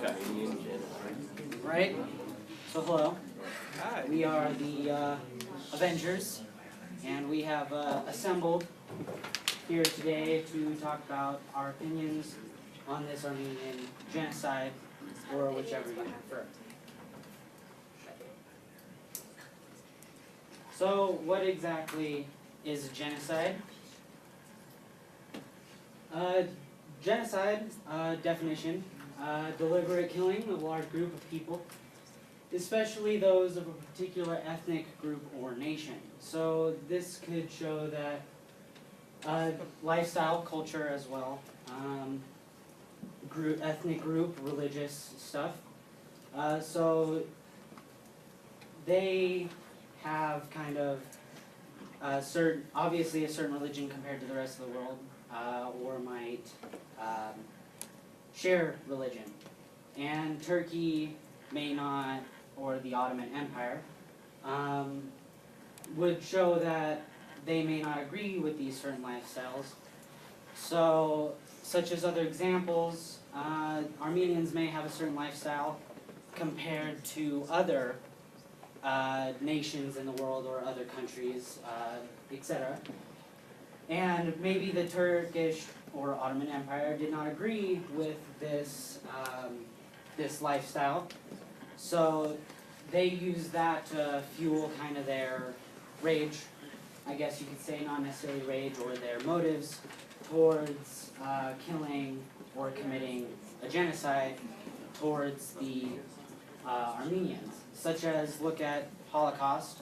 Okay. Right? So hello. Hi. We are the Avengers, and we have assembled here today to talk about our opinions on this Armenian genocide, or whichever you prefer. So, what exactly is a genocide? Genocide, definition, deliberate killing of a large group of people, especially those of a particular ethnic group or nation. So this could show that lifestyle, culture as well, ethnic group, religious stuff. So they have kind of obviously a certain religion compared to the rest of the world, or might share religion. And Turkey may not, or the Ottoman Empire, would show that they may not agree with these certain lifestyles. So, such as other examples, Armenians may have a certain lifestyle compared to other nations in the world or other countries, etc. And maybe the Turkish or Ottoman Empire did not agree with this this lifestyle, so they use that to fuel kind of their rage, I guess you could say, not necessarily rage, or their motives towards killing or committing a genocide towards the Armenians, such as look at Holocaust.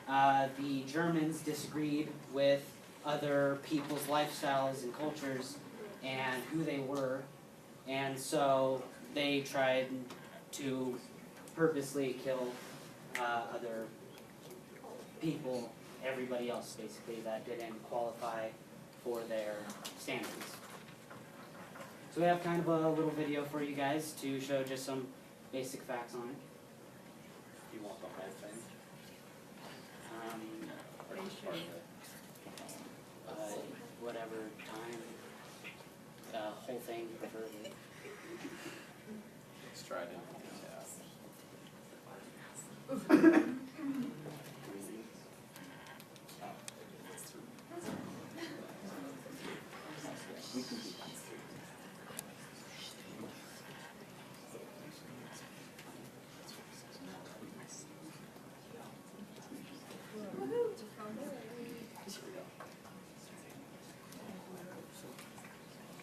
The Germans disagreed with other people's lifestyles and cultures and who they were, and so they tried to purposely kill other people, everybody else basically that didn't qualify for their standards. So we have kind of a little video for you guys to show just some basic facts on it. Do you want the whole thing? Or just part of it? Whatever time, whole thing preferably. Let's try it.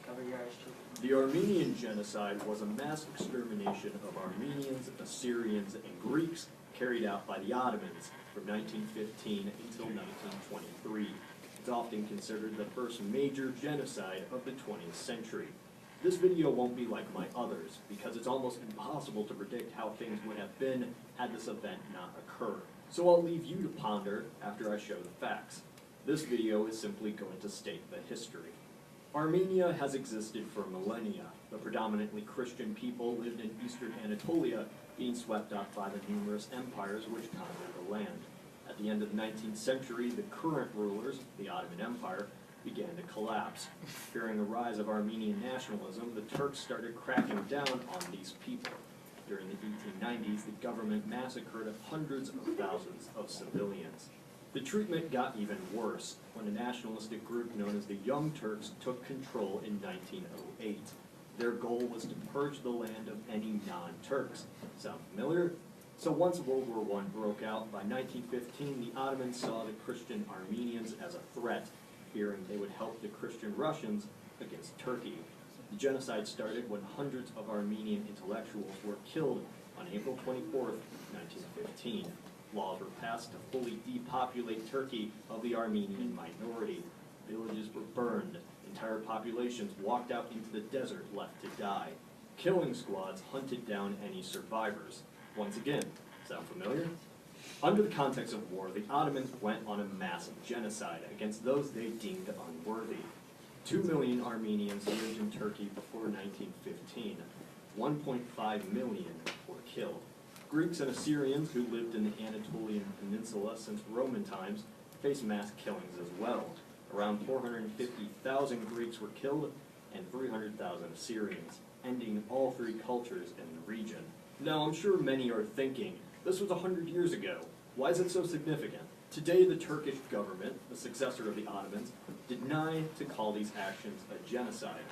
Cover your eyes, too. The Armenian Genocide was a mass extermination of Armenians, Assyrians, and Greeks carried out by the Ottomans from 1915 until 1923. It's often considered the first major genocide of the 20th century. This video won't be like my others, because it's almost impossible to predict how things would have been had this event not occurred. So I'll leave you to ponder after I show the facts. This video is simply going to state the history. Armenia has existed for millennia. The predominantly Christian people lived in eastern Anatolia, being swept up by the numerous empires which conquered the land. At the end of the 19th century, the current rulers, the Ottoman Empire, began to collapse. Fearing the rise of Armenian nationalism, the Turks started cracking down on these people. During the 1890s, the government massacred hundreds of thousands of civilians. The treatment got even worse when a nationalistic group known as the Young Turks took control in 1908. Their goal was to purge the land of any non-Turks. Sound familiar? So once World War I broke out, by 1915 the Ottomans saw the Christian Armenians as a threat, fearing they would help the Christian Russians against Turkey. The genocide started when hundreds of Armenian intellectuals were killed on April 24, 1915. Laws were passed to fully depopulate Turkey of the Armenian minority. Villages were burned. Entire populations walked out into the desert left to die. Killing squads hunted down any survivors. Once again, sound familiar? Under the context of war, the Ottomans went on a massive genocide against those they deemed unworthy. 2 million Armenians lived in Turkey before 1915. 1.5 million were killed. Greeks and Assyrians who lived in the Anatolian Peninsula since Roman times faced mass killings as well. Around 450,000 Greeks were killed and 300,000 Assyrians. ending all three cultures in the region. Now, I'm sure many are thinking, this was 100 years ago. Why is it so significant? Today, the Turkish government, the successor of the Ottomans, deny to call these actions a genocide.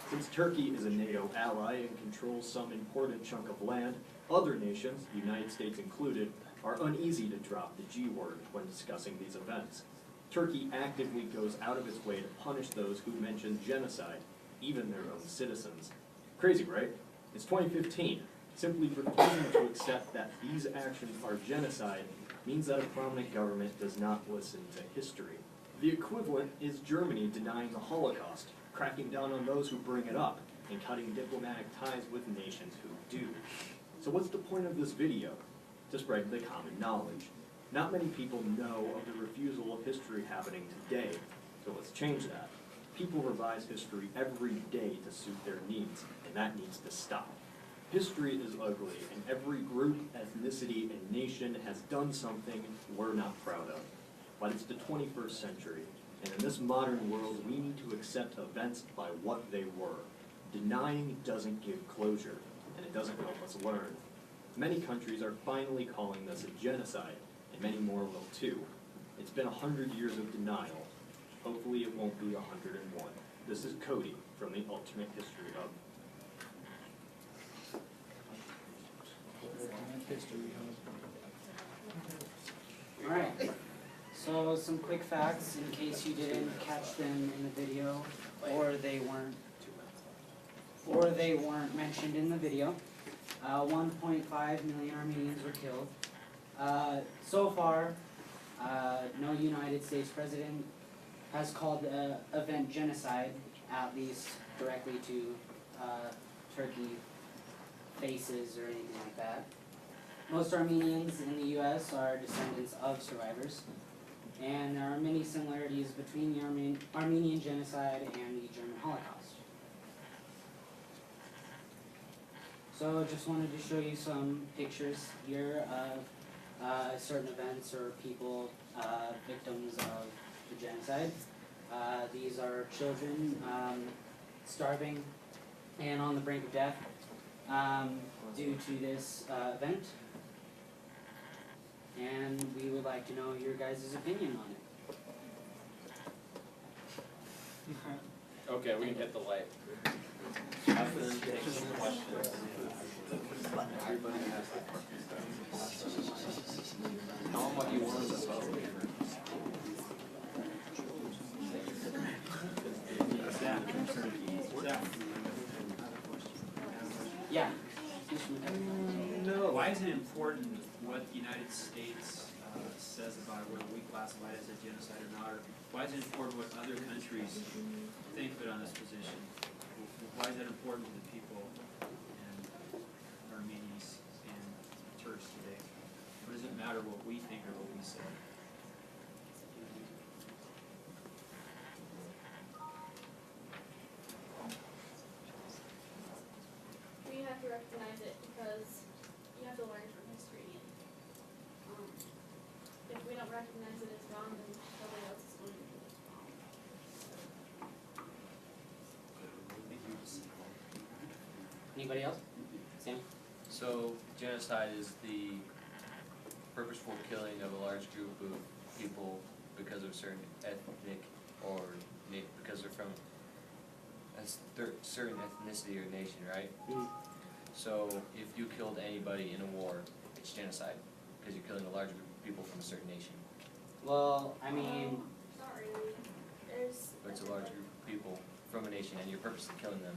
Since Turkey is a NATO ally and controls some important chunk of land, other nations, the United States included, are uneasy to drop the G word when discussing these events. Turkey actively goes out of its way to punish those who mention genocide, even their own citizens. Crazy, right? It's 2015. Simply refusing to accept that these actions are genocide means that a prominent government does not listen to history. The equivalent is Germany denying the Holocaust, cracking down on those who bring it up, and cutting diplomatic ties with nations who do. So what's the point of this video? To spread the common knowledge. Not many people know of the refusal of history happening today, so let's change that. People revise history every day to suit their needs, and that needs to stop. History is ugly, and every group, ethnicity, and nation has done something we're not proud of. But it's the 21st century, and in this modern world, we need to accept events by what they were. Denying doesn't give closure, and it doesn't help us learn. Many countries are finally calling this a genocide, and many more will too. It's been 100 years of denial. Hopefully it won't be 101. This is Cody from the Ultimate History Hub. Alright, so some quick facts in case you didn't catch them in the video, or they weren't mentioned in the video. 1.5 million Armenians were killed. So far, no United States president has called the event genocide, at least directly to Turkey faces or anything like that. Most Armenians in the U.S. are descendants of survivors, and there are many similarities between the Armenian Genocide and the German Holocaust. So just wanted to show you some pictures here of certain events or people, victims of the genocide. These are children starving and on the brink of death due to this event. And we would like to know your guys' opinion on it. Okay, we can hit the light. After them, take some questions. Everybody has questions. Tell them what you want to vote. Yeah. No. Why is it important what the United States says about whether we classify it as a genocide or not? Or why is it important what other countries think of it on this position? Why is that important to the people and Armenians and Turks today? What does it matter what we think or what we say? We have to recognize it because you have to learn from history. If we don't recognize it as wrong, then nobody else is going to do it wrong. Anybody else? Sam? So, genocide is the purposeful killing of a large group of people because of certain ethnic or because they're from a certain ethnicity or nation, right? So, if you killed anybody in a war, it's genocide because you're killing a large group of people from a certain nation. Well, I mean, Sorry, there's. But it's a large group of people from a nation and you're purposely killing them.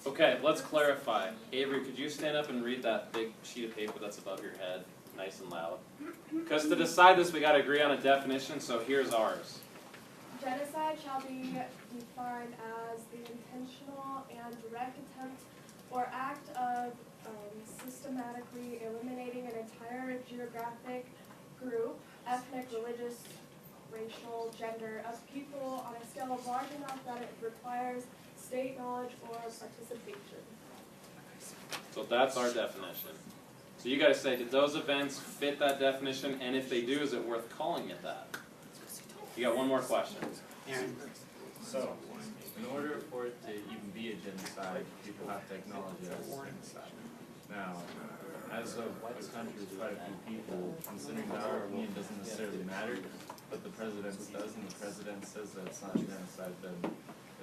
Okay, let's clarify. Avery, could you stand up and read that big sheet of paper that's above your head, nice and loud? Because to decide this, we got to agree on a definition, so here's ours. Genocide shall be defined as the intentional and direct attempt or act of systematically eliminating an entire geographic group, ethnic, religious, racial, gender, of people on a scale large enough that it requires state knowledge or participation. So that's our definition. So you guys say, did those events fit that definition? And if they do, is it worth calling it that? You got one more question. Aaron. So, in order for it to even be a genocide, people have to acknowledge it as a genocide. Now, as of a country with quite a few people, considering that our opinion doesn't necessarily matter, but the president's does, and the president says that it's not genocide, then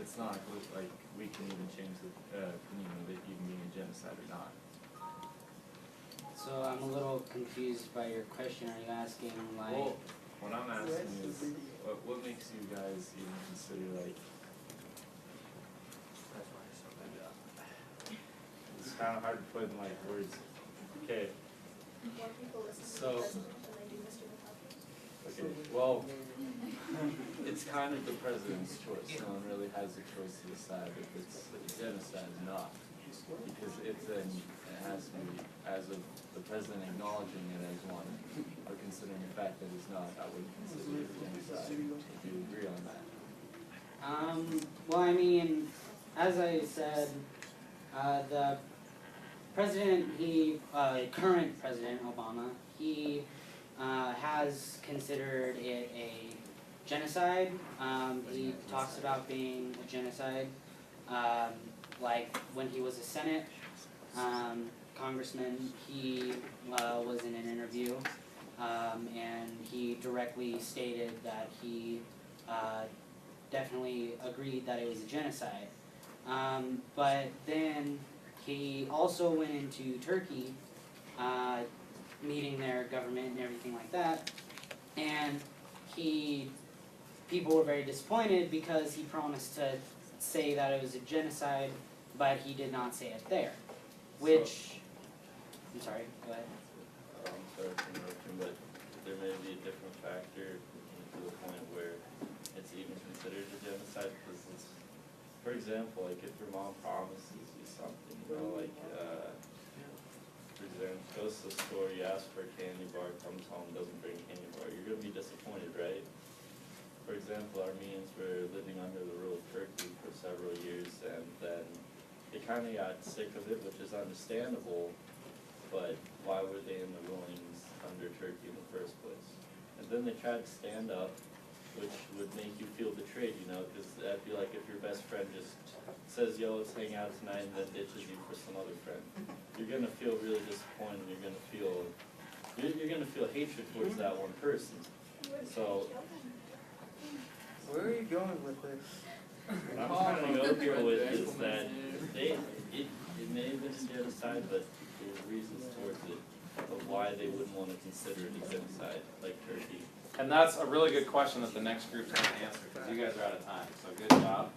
it's not like we can even change the opinion of it even being a genocide or not. So I'm a little confused by your question. Are you asking like? Well, what I'm asking is, what makes you guys even consider like? It's kind of hard to put in like words. Okay. More people listen to So- the president than they do Mr. McCarthy. Okay. Well, it's kind of the president's choice. No one really has a choice to decide if it's genocide or not, because it has to be as of the president acknowledging it as one, or considering the fact that it's not. I wouldn't consider it genocide. If you agree on that. Well, I mean, as I said, the president, current President Obama, he has considered it a genocide. He talks about being a genocide, like when he was a Senate congressman, he was in an interview, and he directly stated that he definitely agreed that it was a genocide. But then he also went into Turkey, meeting their government and everything like that, and people were very disappointed because he promised to say that it was a genocide, but he did not say it there, which, I'm sorry, go ahead. Sorry for interrupting, but there may be a different factor to the point where it's even considered a genocide, because it's, for example, like if your mom promises you something, you know, like, for example, goes to the store, you ask for a candy bar, comes home, doesn't bring a candy bar, you're gonna be disappointed, right? For example, Armenians were living under the rule of Turkey for several years, and then they kind of got sick of it, which is understandable, but why were they in the rulings under Turkey in the first place? And then they tried to stand up, which would make you feel betrayed, you know, because that'd be like if your best friend just says, yo, let's hang out tonight, and then ditches you for some other friend. You're gonna feel really disappointed, you're gonna feel hatred towards that one person. So, Where are you going with this? what I'm trying to go here with is that it may have been a genocide, but there's reasons towards it of why they wouldn't want to consider it a genocide, like Turkey. And that's a really good question that the next group's going to answer, because you guys are out of time, so good job.